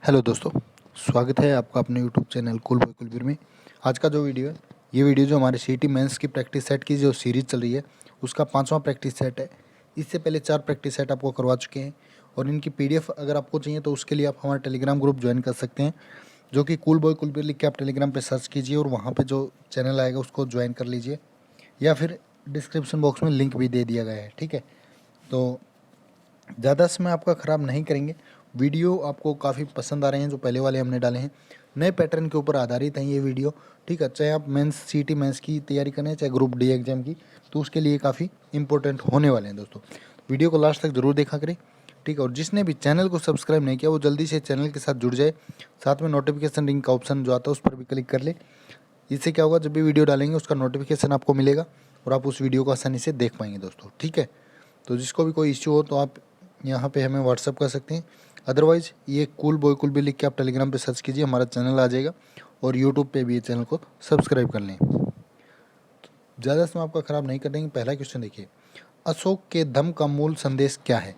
Hello दोस्तों, स्वागत है आपका अपने YouTube channel cool boy Kulbir में। आज का जो वीडियो है, ये वीडियो जो हमारे सीईटी मेंस की प्रैक्टिस सेट की जो सीरीज़ चल रही है उसका 5वां प्रैक्टिस सेट है। इससे पहले 4 प्रैक्टिस सेट आपको करवा चुके हैं और इनकी पीडीएफ अगर आपको चाहिए तो उसके लिए आप हमारा टेलीग्राम ग्रुप ज्वाइन कर सकते हैं, जो कि कूल बॉय कुलबीर लिख के आप टेलीग्राम पर सर्च कीजिए और वहाँ पर जो चैनल आएगा उसको ज्वाइन कर लीजिए, या फिर डिस्क्रिप्शन बॉक्स में लिंक भी दे दिया गया है। ठीक है, तो ज़्यादा समय आपका ख़राब नहीं करेंगे। वीडियो आपको काफ़ी पसंद आ रहे हैं जो पहले वाले हमने डाले हैं, नए पैटर्न के ऊपर आधारित हैं ये वीडियो। ठीक है, चाहे आप मेंस सीईटी मेंस की तैयारी करें चाहे ग्रुप डी एग्जाम की, तो उसके लिए काफ़ी इंपॉर्टेंट होने वाले हैं दोस्तों। वीडियो को लास्ट तक ज़रूर देखा करें। ठीक है, और जिसने भी चैनल को सब्सक्राइब नहीं किया वो जल्दी से चैनल के साथ जुड़ जाए, साथ में नोटिफिकेशन रिंग का ऑप्शन जो आता है उस पर भी क्लिक कर ले। इससे क्या होगा, जब भी वीडियो डालेंगे उसका नोटिफिकेशन आपको मिलेगा और आप उस वीडियो को आसानी से देख पाएंगे दोस्तों। ठीक है, तो जिसको भी कोई इश्यू हो तो आप यहाँ पे हमें व्हाट्सअप कर सकते हैं। अदरवाइज़ ये कूल बॉय कुलबीर लिख के आप टेलीग्राम पे सर्च कीजिए, हमारा चैनल आ जाएगा, और यूट्यूब पे भी ये चैनल को सब्सक्राइब कर लें। ज़्यादा समय आपका ख़राब नहीं करेंगे। पहला क्वेश्चन देखिए, अशोक के धम्म का मूल संदेश क्या है?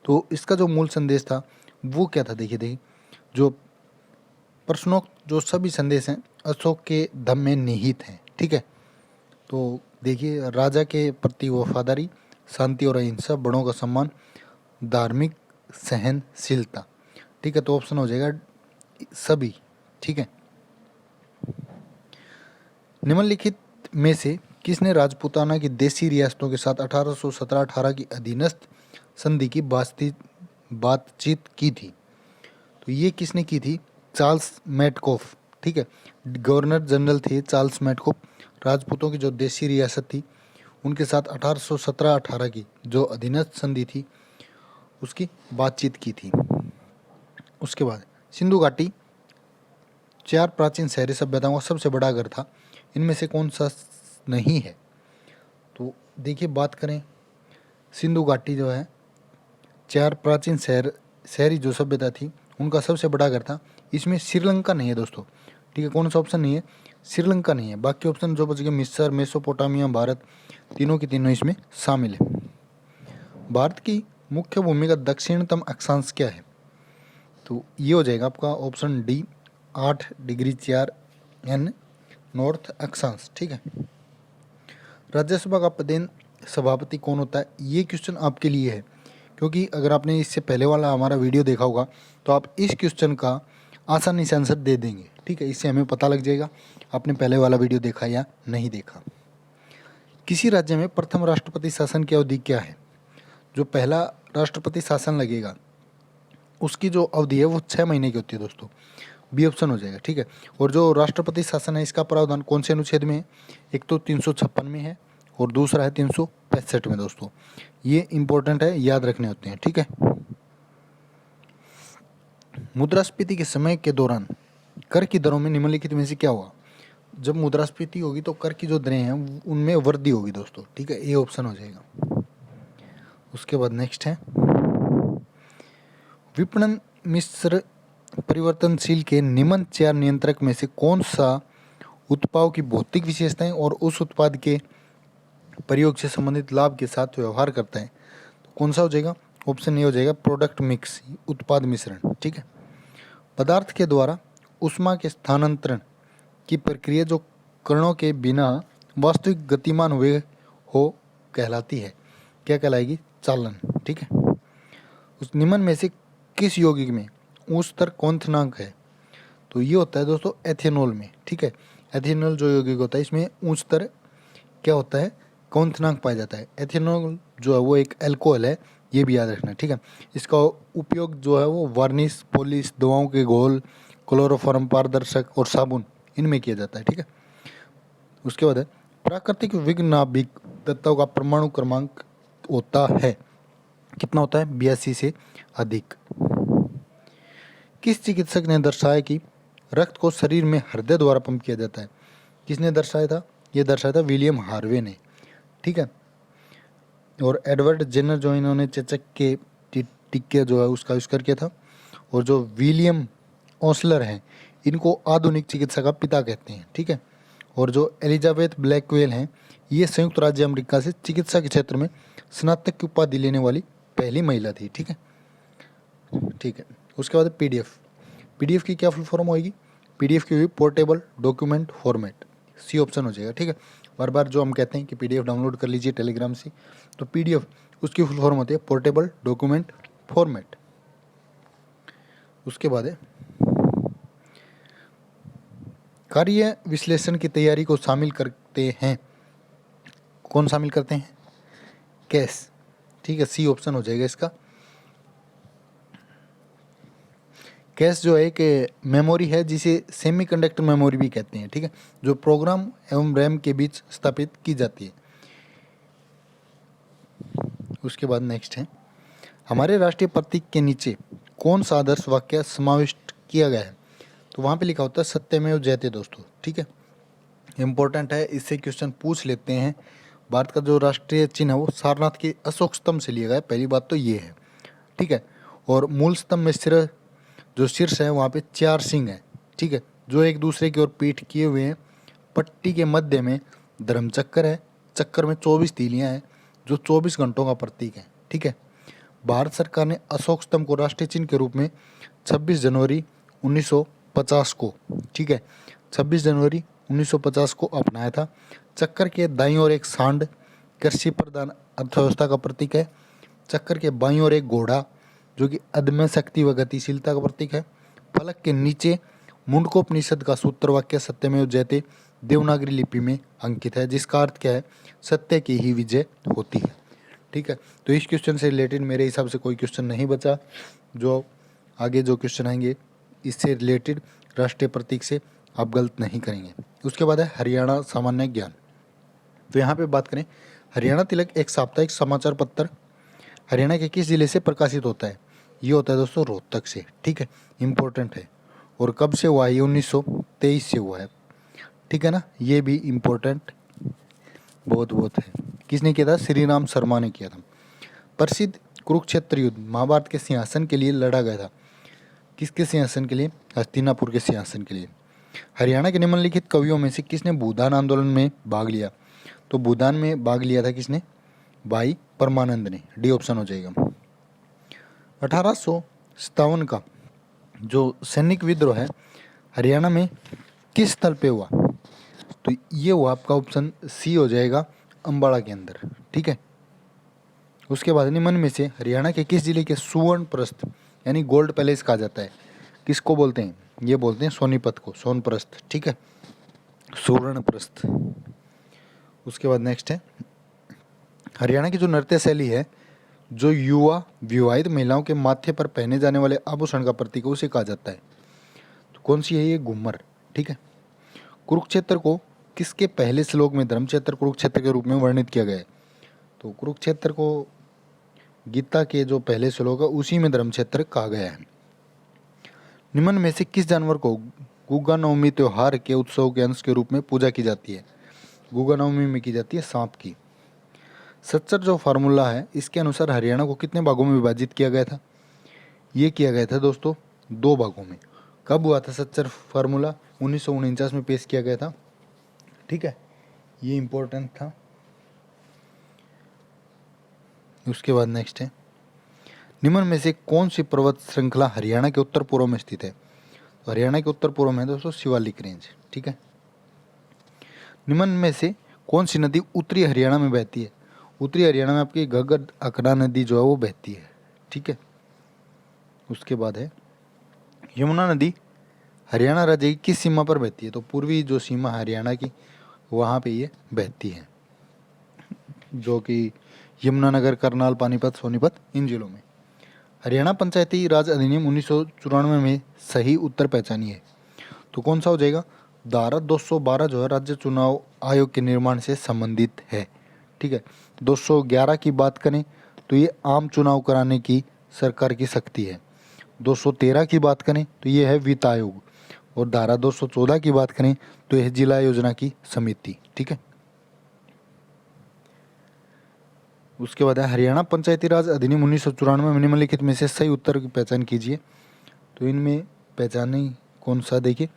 तो इसका जो मूल संदेश था वो क्या था, देखिए जो प्रश्नोक्त जो सभी संदेश हैं अशोक के धम्म में निहित हैं। ठीक है, तो देखिए, राजा के प्रति वफादारी, शांति और अहिंसा, बड़ों का सम्मान, धार्मिक सहनशीलता। ठीक है, तो ऑप्शन हो जाएगा सभी। ठीक है, निम्नलिखित में से किसने राजपूताना की देसी रियासतों के साथ 1817-18 की अधीनस्थ संधि की बातचीत की थी? तो ये किसने की थी? Charles Metcalfe. ठीक है, गवर्नर जनरल थे चार्ल्स मैटकॉफ। राजपूतों की जो देसी रियासत थी उनके साथ 1817-18 की जो अधीनस्थ संधि थी उसकी बातचीत की थी। उसके बाद सिंधु घाटी 4 प्राचीन शहरी सभ्यताओं का सबसे बड़ा घर था, इनमें से कौन सा नहीं है? तो देखिए, बात करें सिंधु घाटी जो है 4 प्राचीन शहरी जो सभ्यता थी उनका सबसे बड़ा घर था। इसमें श्रीलंका नहीं है दोस्तों। ठीक है, कौन सा ऑप्शन नहीं है? श्रीलंका नहीं है। बाकी ऑप्शन जो बच गए मिस्र, मेसोपोटामिया, भारत, तीनों की तीनों इसमें शामिल है। भारत की मुख्य भूमि का दक्षिणतम अक्षांश क्या है? तो ये हो जाएगा आपका option D, 8 degree 4 N north अक्षांश। ठीक है, राज्यसभा का पदेन सभापति कौन होता है? ये क्वेश्चन आपके लिए है, क्योंकि अगर आपने इससे पहले वाला हमारा वीडियो देखा होगा तो आप इस क्वेश्चन का आसानी से आंसर दे देंगे। ठीक है, इससे हमें पता लग जाएगा आपने पहले वाला वीडियो देखा या नहीं देखा। किसी राज्य में प्रथम राष्ट्रपति शासन की अवधि क्या है? जो पहला राष्ट्रपति शासन लगेगा उसकी जो अवधि है वो 6 महीने की होती है दोस्तों। बी ऑप्शन हो जाएगा। ठीक है, और जो राष्ट्रपति शासन है इसका प्रावधान कौन से अनुच्छेद में है? एक तो 356 में है और दूसरा है 365 में दोस्तों। ये इंपॉर्टेंट है, याद रखने होते हैं। ठीक है, मुद्रास्फीति के समय के दौरान कर की दरों में निम्नलिखित में से क्या हुआ? जब मुद्रास्फीति होगी तो कर की जो दरें हैं उनमें वृद्धि होगी दोस्तों। ठीक है, ये ऑप्शन हो जाएगा। उसके बाद नेक्स्ट है, विपणन मिश्र परिवर्तनशील के निम्न 4 नियंत्रक में से कौन सा उत्पाद की भौतिक विशेषताएं और उस उत्पाद के प्रयोग से संबंधित लाभ के साथ व्यवहार करता है? तो कौन सा हो जाएगा? ऑप्शन ए हो जाएगा प्रोडक्ट मिक्स, उत्पाद मिश्रण। ठीक है, पदार्थ के द्वारा ऊष्मा के स्थानांतरण की प्रक्रिया जो कणों के बिना वास्तविक गतिमान हुए हो कहलाती है, क्या कहलाएगी? चालन। ठीक है, उस निम्न में से किस यौगिक में उच्च स्तर क्वथनांक है? तो ये होता है दोस्तों एथेनॉल में। ठीक है, एथेनॉल जो यौगिक होता है इसमें उच्च स्तर क्या होता है? क्वथनांक पाया जाता है। एथेनॉल जो है वो एक अल्कोहल है, ये भी याद रखना। ठीक है, इसका उपयोग जो है वो वार्निश, पॉलिश, दवाओं के घोल, क्लोरोफॉर्म, पारदर्शक और साबुन इनमें किया जाता है। ठीक है, उसके बाद है प्राकृतिक विघनाभिक तत्वों का परमाणु क्रमांक होता है, कितना होता है? 82 से अधिक। किस चिकित्सक ने दर्शाया कि रक्त को शरीर में हृदय द्वारा पंप किया जाता है? किसने दर्शाया था? ये दर्शाया था विलियम हार्वे ने। ठीक है, और एडवर्ड जेनर जो इन्होंने चेचक के टिक्के जो है उसका आविष्कार किया था, और जो विलियम ओसलर हैं इनको आधुनिक चिकित्सा का पिता कहते हैं। ठीक है, और जो एलिजाबेथ ब्लैकवेल हैं ये संयुक्त राज्य अमेरिका से चिकित्सा के क्षेत्र में स्नातक की उपाधि लेने वाली पहली महिला थी। ठीक है, उसके बाद पीडीएफ पीडीएफ की क्या फुल फॉर्म होगी? पीडीएफ की हुई portable document format, C option हो जाएगा। ठीक है, बार बार जो हम कहते हैं कि पीडीएफ डाउनलोड कर लीजिए टेलीग्राम से, तो पीडीएफ उसकी फुल फॉर्म होती है पोर्टेबल डॉक्यूमेंट फॉर्मेट। उसके बाद है कार्य विश्लेषण की तैयारी को शामिल करते हैं, कौन शामिल करते हैं? कैश। ठीक है, सी ऑप्शन हो जाएगा इसका। कैश जो है एक मेमोरी है जिसे सेमीकंडक्टर मेमोरी भी कहते हैं। ठीक है, जो प्रोग्राम एवं रैम के बीच स्थापित की जाती है। उसके बाद नेक्स्ट है हमारे राष्ट्रीय प्रतीक के नीचे कौन सा आदर्श वाक्य समाविष्ट किया गया है? तो वहाँ पे लिखा होता है सत्यमेव जयते दोस्तों। ठीक है, इम्पोर्टेंट है, इससे क्वेश्चन पूछ लेते हैं। भारत का जो राष्ट्रीय चिन्ह है वो सारनाथ के अशोक स्तंभ से लिया गया है, पहली बात तो ये है। ठीक है, और मूल स्तंभ में सिर जो शीर्ष है वहाँ पे 4 सिंह हैं। ठीक है, जो एक दूसरे की ओर पीठ किए हुए हैं। पट्टी के मध्य में धर्मचक्र है, चक्कर में 24 तीलियाँ हैं जो 24 घंटों का प्रतीक है। ठीक है, भारत सरकार ने अशोक स्तंभ को राष्ट्रीय चिन्ह के रूप में 26 जनवरी 1950 को, ठीक है, 26 जनवरी 1950 को अपनाया था। चक्कर के दाईं ओर एक सांड कृषि प्रधान अर्थव्यवस्था का प्रतीक है। चक्कर के बाईं ओर एक घोड़ा जो कि अदम्य शक्ति व गतिशीलता का प्रतीक है। फलक के नीचे मुंडकोपनिषद का सूत्र वाक्य सत्यमेव जयते देवनागरी लिपि में अंकित है, जिसका अर्थ क्या है? सत्य की ही विजय होती है। ठीक है, तो इस क्वेश्चन से रिलेटेड मेरे हिसाब से कोई क्वेश्चन नहीं बचा। जो आगे जो क्वेश्चन आएंगे इससे रिलेटेड राष्ट्रीय प्रतीक से आप गलत नहीं करेंगे। उसके बाद है हरियाणा सामान्य ज्ञान। तो यहाँ पे बात करें, हरियाणा तिलक एक साप्ताहिक समाचार पत्र हरियाणा के किस जिले से प्रकाशित होता है? ये होता है दोस्तों रोहतक से। ठीक है, इम्पोर्टेंट है। और कब से हुआ है? ये 1923 से हुआ है। ठीक है ना, ये भी इम्पोर्टेंट बहुत है। किसने किया था? श्री राम शर्मा ने किया था। प्रसिद्ध कुरुक्षेत्र युद्ध महाभारत के सिंहासन के लिए लड़ा गया था। किसके सिंहासन के लिए? हस्तिनापुर के सिंहासन के लिए। हरियाणा के निम्नलिखित कवियों में से किसने भूदान आंदोलन में भाग लिया? तो भूदान में भाग लिया था किसने? भाई परमानंद ने, डी ऑप्शन हो जाएगा। 1857 का जो सैनिक विद्रोह है हरियाणा में किस स्थल पे हुआ? तो ये हुआ आपका ऑप्शन सी हो जाएगा, अम्बाड़ा के अंदर। ठीक है, उसके बाद निम्न में से हरियाणा के किस जिले के सुवर्ण प्रस्थ यानी गोल्ड पैलेस कहा जाता है? किसको बोलते हैं? ये बोलते हैं सोनीपत को, सोनप्रस्थ। ठीक है, सुवर्ण प्रस्थ। उसके बाद नेक्स्ट है हरियाणा की जो नृत्य शैली है जो युवा विवाहित महिलाओं के माथे पर पहने जाने वाले आभूषण का प्रतीक है उसे कहा जाता है। तो कौन सी है? ये घूमर। ठीक है, कुरुक्षेत्र को किसके पहले श्लोक में धर्मक्षेत्र कुरुक्षेत्र के रूप में वर्णित किया गया है? तो कुरुक्षेत्र को गीता के जो पहले श्लोक है उसी में धर्मक्षेत्र कहा गया है। निम्न में से किस जानवर को गुगा नवमी त्योहार के उत्सव के अंश के रूप में पूजा की जाती है? गुगा नवमी में की जाती है सांप की। सच्चर जो फार्मूला है इसके अनुसार हरियाणा को कितने भागों में विभाजित किया गया था? ये किया गया था दोस्तों 2 भागों में। कब हुआ था सच्चर फार्मूला? 1949 में पेश किया गया था। ठीक है, ये इम्पोर्टेंट था। उसके बाद नेक्स्ट है निम्न में से कौन सी पर्वत श्रृंखला हरियाणा के उत्तर पूर्व में स्थित है? तो हरियाणा के उत्तर पूर्व में दोस्तों शिवालिक रेंज। ठीक है, निम्न में से कौन सी नदी उत्तरी हरियाणा में बहती है? उत्तरी हरियाणा में आपकी घग्गर अकड़ा नदी जो है वो बहती है। ठीक है, उसके बाद है यमुना नदी हरियाणा राज्य की किस सीमा पर बहती है? तो पूर्वी जो सीमा हरियाणा की वहाँ पे ये बहती है, जो कि यमुनानगर, करनाल, पानीपत, सोनीपत इन जिलों में। हरियाणा पंचायती राज अधिनियम 1994 में सही उत्तर पहचानी है। तो कौन सा हो जाएगा? धारा 212 जो है राज्य चुनाव आयोग के निर्माण से संबंधित है। ठीक है, 211 की बात करें तो ये आम चुनाव कराने की सरकार की शक्ति है। 213 की बात करें तो ये है वित्त आयोग। और धारा 214 की बात करें तो यह जिला योजना की समिति। ठीक है, उसके बाद है हरियाणा पंचायती राज अधिनियम 1994 में निम्नलिखित में से सही उत्तर की पहचान कीजिए। तो इनमें पहचाने कौन सा? देखिए,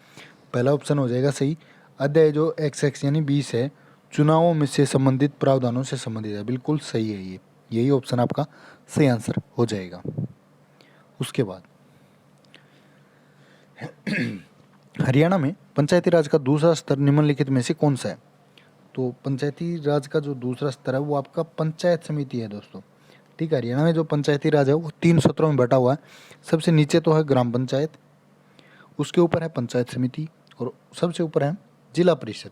पहला ऑप्शन हो जाएगा सही, अध्याय जो XX यानी 20 है चुनावों में से संबंधित प्रावधानों से संबंधित है। बिल्कुल सही है, ये यही ऑप्शन आपका सही आंसर हो जाएगा। उसके बाद हरियाणा में पंचायती राज का दूसरा स्तर निम्नलिखित में से कौन सा है? तो पंचायती राज का जो दूसरा स्तर है वो आपका पंचायत समिति है दोस्तों। ठीक है, हरियाणा में जो पंचायती राज है वो 3 सत्रों में बटा हुआ है। सबसे नीचे तो है ग्राम पंचायत, उसके ऊपर है पंचायत समिति और सबसे ऊपर है जिला परिषद।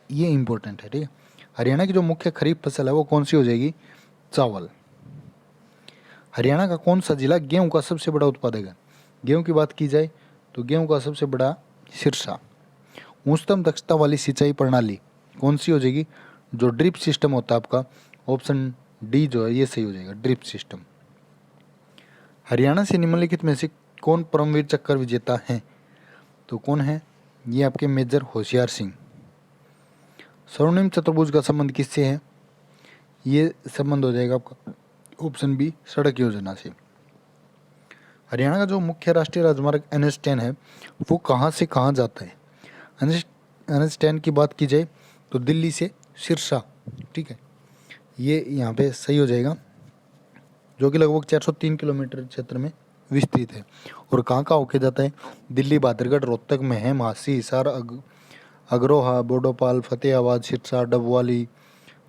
ये इंपॉर्टेंट है। ठीक है, हरियाणा की जो मुख्य खरीफ फसल है वो कौन सी हो जाएगी? चावल। हरियाणा का कौन सा जिला गेहूं का सबसे बड़ा उत्पादक है? गेहूं की बात की जाए तो गेहूं का सबसे बड़ा सिरसा। उच्चतम दक्षता वाली सिंचाई प्रणाली कौन सी हो जाएगी? जो ड्रिप सिस्टम होता है आपका, ऑप्शन डी जो है ये सही हो जाएगा, ड्रिप सिस्टम। हरियाणा से निम्नलिखित में से कौन परमवीर चक्र विजेता है? तो कौन है? ये आपके मेजर होशियार सिंह। स्वर्णिम चतुर्भुज का संबंध किससे है? ये संबंध हो जाएगा आपका ऑप्शन बी, सड़क योजना से। हरियाणा का जो मुख्य राष्ट्रीय राजमार्ग NH10 है वो कहाँ से कहाँ जाता है? NH10 की बात की जाए तो दिल्ली से सिरसा। ठीक है, ये यहाँ पे सही हो जाएगा, जो कि लगभग 403 किलोमीटर क्षेत्र में विस्तृत है। और कहाँ कहाँ होके जाता है? दिल्ली, बादरगढ़, रोहतक, महम, हांसी, हिसार, अग्रोहा, बोडोपाल, फतेहाबाद, सिरसा, डबवाली,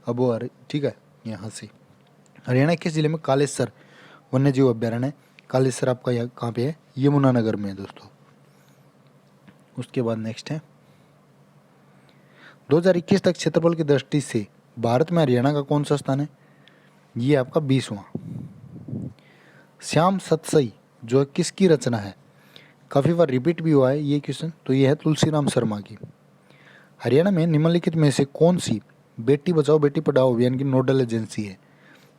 अबोहर। ठीक है, यहाँ से। हरियाणा के जिले में कालेसर वन्य जीव अभ्यारण्य है? कालेसर आपका यहाँ कहाँ पे है? यमुनानगर में है दोस्तों। उसके बाद नेक्स्ट है 2021 तक क्षेत्रफल की दृष्टि से भारत में हरियाणा का कौन सा स्थान है? ये आपका 20वां। श्याम सतसई जो किसकी रचना है? काफ़ी बार रिपीट भी हुआ है ये क्वेश्चन, तो ये है तुलसीराम शर्मा की। हरियाणा में निम्नलिखित में से कौन सी बेटी बचाओ बेटी पढ़ाओ अभियान की नोडल एजेंसी है?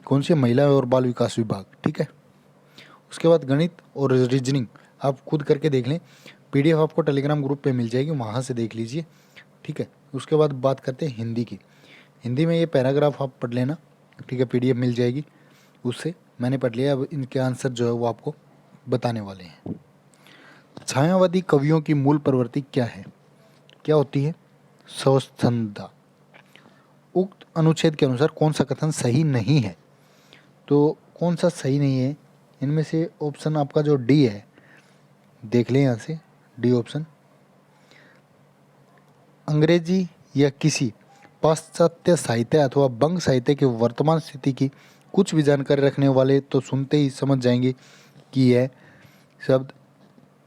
कौन सी? महिला और बाल विकास विभाग। ठीक है, उसके बाद गणित और रीजनिंग आप खुद करके देख लें, PDF आपको टेलीग्राम ग्रुप पे मिल जाएगी, वहाँ से देख लीजिए। ठीक है, उसके बाद बात करते हैं हिंदी की। हिंदी में ये पैराग्राफ आप पढ़ लेना। ठीक है, PDF मिल जाएगी, उससे मैंने पढ़ लिया। अब इनके आंसर जो है वो आपको बताने वाले हैं। छायावादी कवियों की मूल प्रवृत्ति क्या है? क्या होती है? स्वच्छंदता। उक्त अनुच्छेद के अनुसार कौन सा कथन सही नहीं है? तो कौन सा सही नहीं है? इनमें से ऑप्शन आपका जो डी है, देख लें यहाँ से, डी ऑप्शन। अंग्रेजी या किसी पाश्चात्य साहित्य अथवा बंग साहित्य की वर्तमान स्थिति की कुछ भी जानकारी रखने वाले तो सुनते ही समझ जाएंगे कि यह शब्द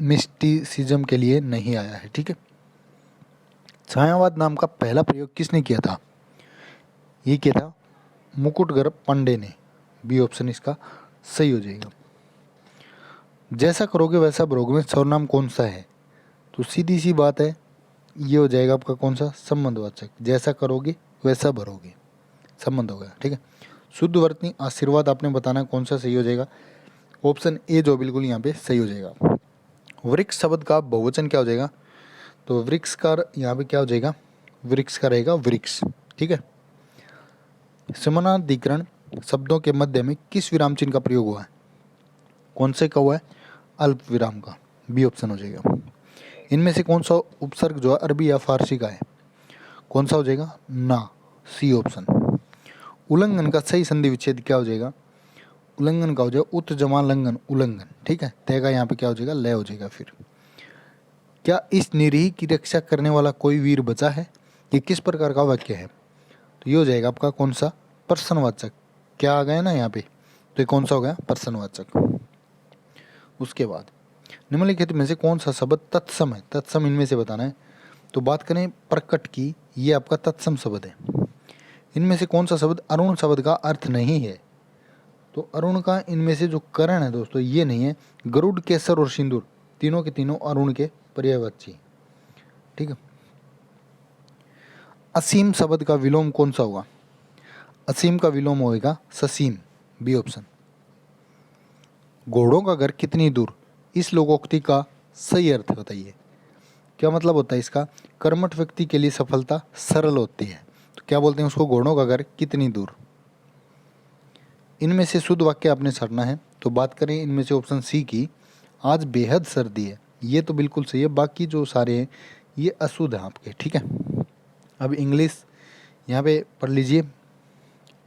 मिस्टिसिज्म के लिए नहीं आया है। ठीक है, छायावाद नाम का पहला प्रयोग किसने किया था? ये किया था मुकुटगढ़ पांडे ने। बी ऑप्शन इसका सही हो जाएगा। जैसा करोगे वैसा भरोगे में सर्वनाम कौन सा है? तो सीधी सी बात है, ये हो जाएगा आपका कौन सा? संबंधवाचक। जैसा करोगे वैसा भरोगे, संबंध हो गया। ठीक है, शुद्ध वर्तनी आशीर्वाद आपने बताना कौन सा सही हो जाएगा? ऑप्शन ए जो बिल्कुल यहाँ पे सही हो जाएगा। वृक्ष शब्द का बहुवचन क्या हो जाएगा? तो वृक्ष का यहाँ पे क्या हो जाएगा? वृक्ष का रहेगा वृक्ष। ठीक है, समानाधिकरण शब्दों के मध्य में किस विराम चिन्ह का प्रयोग हुआ है? कौन से का हुआ है? अल्प विराम का। बी ऑप्शन हो जाएगा। इनमें से कौन सा उपसर्ग जो है अरबी या फारसी का है? कौन सा हो जाएगा? ना, सी ऑप्शन। उल्लंघन का सही संधि विच्छेद क्या हो जाएगा? उल्लंघन का हो जाएगा उत जमा लंघन, उल्लंघन। ठीक है, तय का यहाँ पे क्या हो जाएगा? लय हो जाएगा। फिर क्या इस निरीह की रक्षा करने वाला कोई वीर बचा है? ये किस प्रकार का वाक्य है? तो ये हो जाएगा आपका कौन सा? प्रश्नवाचक। क्या आ गया ना यहाँ पे, तो ये कौन सा हो गया? प्रश्नवाचक। उसके बाद निम्नलिखित में से कौन सा शब्द तत्सम है? तत्सम इनमें से बताना है। तो बात करें प्रकट की, ये आपका तत्सम शब्द है। इनमें से कौन सा शब्द अरुण शब्द का अर्थ नहीं है? तो अरुण का इनमें से जो करण है दोस्तों ये नहीं है। गरुड़, केसर और सिंदूर तीनों के तीनों अरुण के पर्यायवाची। ठीक है, असीम शब्द का विलोम कौन सा होगा? असीम का विलोम होएगा ससीम। B option. घोड़ों का घर कितनी दूर, इस लोकोक्ति का सही अर्थ बताइए। क्या मतलब होता है इसका? कर्मठ व्यक्ति के लिए सफलता सरल होती है, तो क्या बोलते हैं उसको? घोड़ों का घर कितनी दूर। इनमें से शुद्ध वाक्य आपने छाड़ना है। तो बात करें इनमें से ऑप्शन सी की, आज बेहद सर्दी है, ये तो बिल्कुल सही है। बाकी जो सारे हैं ये अशुद्ध हैं आपके। ठीक है, अब इंग्लिश यहाँ पे पढ़ लीजिए।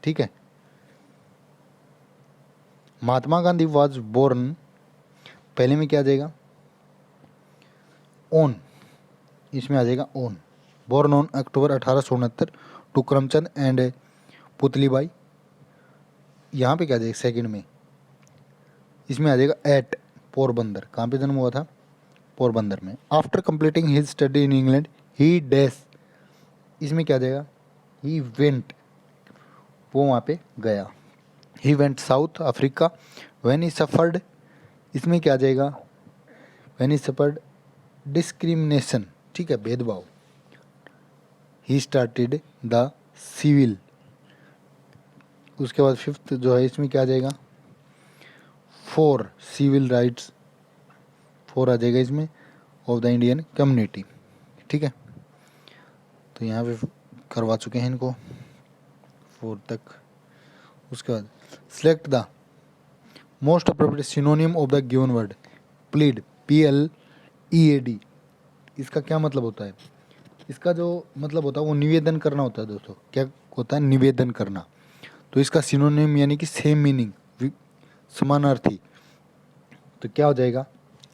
ठीक है, महात्मा गांधी वाज बोर्न, पहले में क्या आ जाएगा? ओन, इसमें आ जाएगा own. Born on October 1869 to Karamchand and Putlibai, यहाँ पे क्या आ जाएगा सेकंड में, इसमें आ जाएगा एट पोरबंदर। कहाँ पे जन्म हुआ था? पोरबंदर में। After completing his study in England he dash, इसमें क्या आ जाएगा? ही वेंट, वो वहाँ पे गया। He went south Africa when he suffered, इसमें क्या आ जाएगा? व्हेन ही सफर्ड डिस्क्रिमिनेशन, ठीक है, भेदभाव। ही स्टार्टेड द सिविल, उसके बाद फिफ्थ जो है इसमें क्या आ जाएगा? फॉर सिविल राइट्स, फॉर आ जाएगा इसमें ऑफ द इंडियन कम्युनिटी, ठीक है। तो यहाँ पे करवा चुके हैं इनको 4 तक। उसके बाद select the most appropriate synonym of the given word plead, PLEAD, इसका क्या मतलब होता है? इसका जो मतलब होता है वो निवेदन करना होता है दोस्तों। क्या होता है? निवेदन करना। तो इसका सिनोनिम यानी कि सेम मीनिंग, समानार्थी, तो क्या हो जाएगा?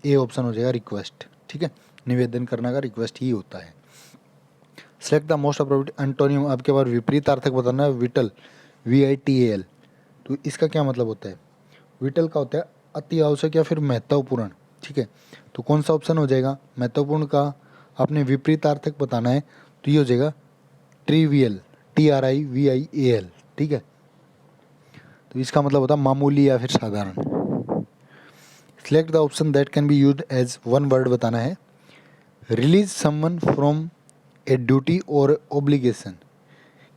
ए ऑप्शन हो जाएगा रिक्वेस्ट, ठीक है। निवेदन करना का रिक्वेस्ट ही होता है। Select the most appropriate antonym, आपके बार विपरीतार्थक बताना है। विटल, VITAL, तो इसका क्या मतलब होता है? विटल का होता है अति आवश्यक या फिर महत्वपूर्ण, ठीक है। तो कौन सा ऑप्शन हो जाएगा? महत्वपूर्ण का आपने विपरीतार्थक बताना है, तो ये हो जाएगा ट्रिवियल, TRIVIAL, ठीक है। तो इसका मतलब होता है मामूली या फिर साधारण। Select the option that can be used as one word बताना है। Release someone from a duty और ओब्लिगेशन,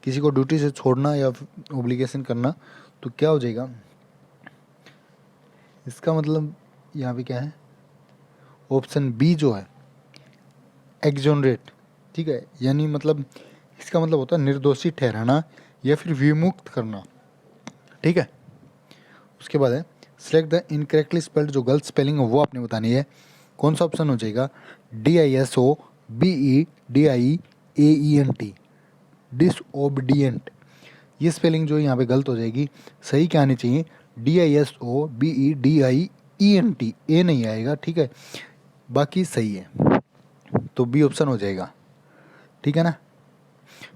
किसी को ड्यूटी से छोड़ना या ओब्लिगेशन करना, तो क्या हो जाएगा? इसका मतलब यहाँ पे क्या है? ऑप्शन बी जो है एक्सोनरेट, ठीक है, यानी मतलब इसका मतलब होता है निर्दोषी ठहराना या फिर विमुक्त करना, ठीक है। उसके बाद है सिलेक्ट द इनकरेक्टली स्पेल्ड, जो गलत स्पेलिंग है वो आपने बतानी है। कौन सा ऑप्शन हो जाएगा? DISOBEDIEENT, डिसओबडिएंट, ये स्पेलिंग जो यहाँ पे गलत हो जाएगी। सही क्या आनी चाहिए? DISOBEDIENT, ए नहीं आएगा, ठीक है, बाकी सही है, तो बी ऑप्शन हो जाएगा, ठीक है ना।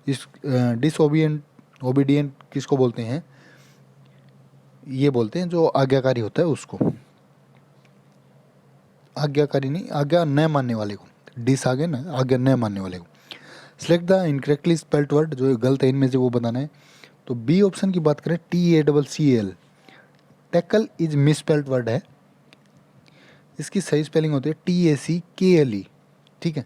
इस ओबीडियंट किसको बोलते हैं? ये बोलते हैं जो आज्ञाकारी होता है उसको, आज्ञाकारी नहीं, आज्ञा न मानने वाले को, डिस आगे ना, आज्ञा न मानने वाले को। Select the incorrectly spelled word, जो गलत है इनमें से वो बताना है। तो बी ऑप्शन की बात करें, TACCL, tackle is misspelled word है, इसकी सही स्पेलिंग होती है TACKLE, ठीक है,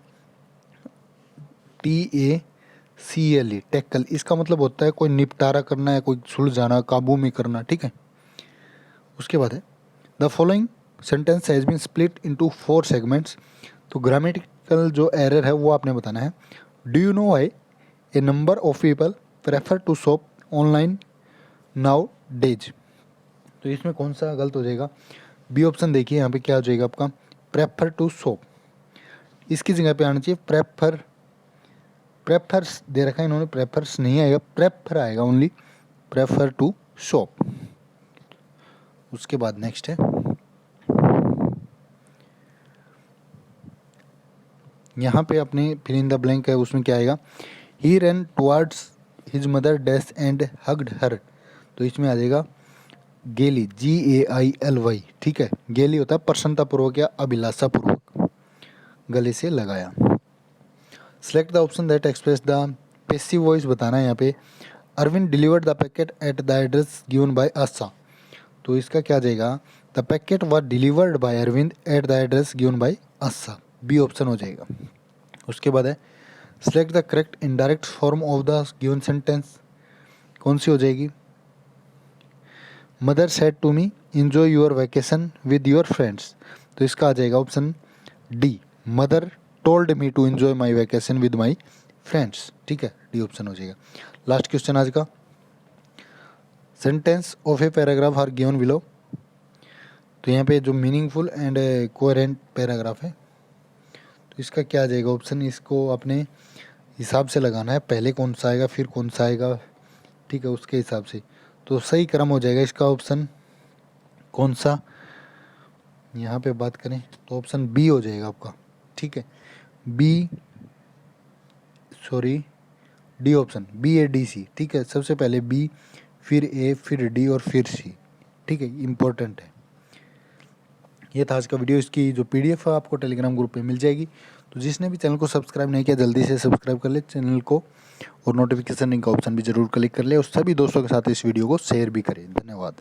TACLE, टैकल। इसका मतलब होता है कोई निपटारा करना है, कोई सुलझाना, काबू में करना, ठीक है। उसके बाद है the following sentence has been split into 4 segments, तो ग्रामेटिकल जो एरर है वो आपने बताना है। Do you know why a number of people prefer to shop online nowadays, तो इसमें कौन सा गलत हो जाएगा? बी ऑप्शन देखिए यहाँ पे क्या हो जाएगा आपका? प्रेफर टू शॉप, इसकी जगह पे आना चाहिए प्रेफर, प्रेफर्स दे रखा है इन्होंने, प्रेफर्स नहीं आएगा, प्रेफर आएगा ओनली, प्रेफर टू शॉप। उसके बाद नेक्स्ट है, यहाँ पे अपने फिल इन द ब्लैंक है, उसमें क्या आएगा? He run towards his mother dash and hugged her, तो इसमें आ जाएगा गेली, GAILY, ठीक है। गेली होता है प्रसन्नतापूर्वक या अभिलाषापूर्वक, गले से लगाया। Select the option that express the passive voice बताना है यहाँ पे। Arvind delivered the packet at the address given by Asha, तो इसका क्या जाएगा? The packet was delivered by Arvind at the address given by Asha, B option हो जाएगा। उसके बाद है select the correct indirect form of the given sentence, कौन सी हो जाएगी? Mother said to me enjoy your vacation with your friends, तो इसका आ जाएगा option D, mother told me to enjoy my vacation with my friends, ठीक है, डी ऑप्शन हो जाएगा। लास्ट क्वेश्चन आज का, sentence of a paragraph are given below, तो यहाँ पे जो मीनिंगफुल एंड कोहेरेंट पैराग्राफ है, तो इसका क्या आ जाएगा ऑप्शन? इसको अपने हिसाब से लगाना है, पहले कौन सा आएगा फिर कौन सा आएगा, ठीक है, उसके हिसाब से। तो सही क्रम हो जाएगा इसका ऑप्शन कौन सा? यहाँ पे बात करें तो ऑप्शन बी हो जाएगा आपका, ठीक है। D option, BADC। ठीक है, सबसे पहले बी, फिर ए, फिर डी और फिर सी। ठीक है, इम्पोर्टेंट है। ये था आज का वीडियो। इसकी जो PDF है आपको टेलीग्राम ग्रुप पे मिल जाएगी। तो जिसने भी चैनल को सब्सक्राइब नहीं किया जल्दी से सब्सक्राइब कर ले चैनल को, और नोटिफिकेशन रिंग का ऑप्शन भी जरूर क्लिक कर ले, और सभी दोस्तों के साथ इस वीडियो को शेयर भी करें। धन्यवाद।